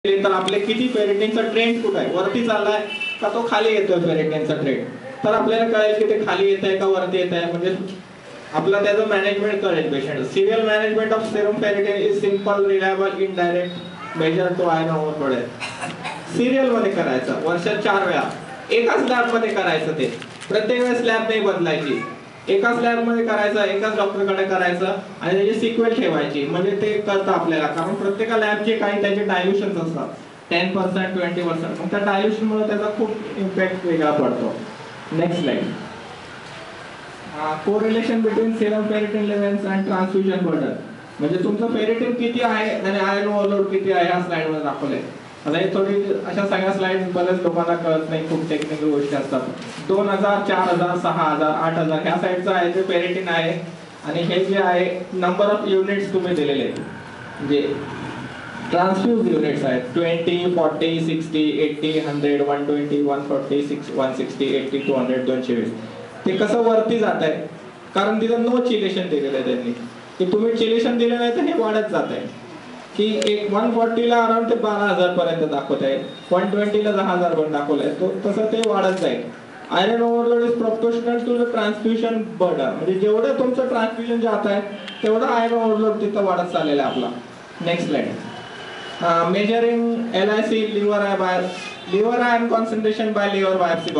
तर आपले किती फेरेटिनचा ट्रेंड कुठे आहे, वरती चाललाय का तो खाली येतोय फेरेटिनचा ट्रेंड, तर आपल्याला कळेल की ते खाली येत आहे का वरती येत आहे. म्हणजे आपला त्याचं मॅनेजमेंट करेल patient. Serial management of serum ferritin is simple, reliable, indirect measure to iron overload आहे. सिरियल मध्ये करायचं, वर्षात 4 वेळा एकाच लॅब मध्ये करायचं. ते प्रत्येक वेळेस लॅब नाही बदलायची, एकाच लॅब मध्ये करायचं, एकाच डॉक्टरकडे करायचं आणि त्याची सिक्वेल ठेवायची. म्हणजे ते कळतं आपल्याला, कारण प्रत्येक लॅबचे काही त्याचे डायल्युशन्स असतात, 10%, 20%. मग त्या डायल्युशन मुळे त्याचा खूप इम्पॅक्ट वेगळा पडतो. Next slide. Correlation between serum ferritin levels and transfusion burden. म्हणजे तुमचं फेरेटिन किती आहे आणि आयर्न ओव्हरलोड किती आहे ह्या स्लाइड मध्ये दाखवलंय. आता हे थोडी अशा सगळ्या स्लाइड बऱ्याच लोकांना कळत नाही, खूप टेक्निकल गोष्टी असतात. 2000, 4000, 6000, 8000 ह्या साईडचं आहे जे फेरेटिन आहे, आणि हे जे आहे नंबर ऑफ युनिट्स तुम्ही दिलेले आहेत, म्हणजे ट्रान्सफ्यूज युनिट्स आहेत 20, 40, 60, 80, 100, 120, 140, 160, 80, 200, 220. ते कसं वरती जात आहे, कारण तिथं नो चिलेशन दिलेलं आहे त्यांनी, की तुम्ही चिलेशन दिलं नाही तर हे वाढत जात आहे. की एक 140 ला अराउंड ते 12,000 पर्यंत दाखवत आहे, 120 ला 10,000 पर्यंत दाखवलंय, तो तसं ते वाढत जाईल. Iron overload is proportional to the transfusion burden. म्हणजे जेवढं तुमचं ट्रान्सफ्युजन जात आहे तेवढं आयर्न ओव्हरलोड तिथं वाढत चाललेला आहे आपला. Next slide. Measuring LIC liver iron concentration by liver biopsy.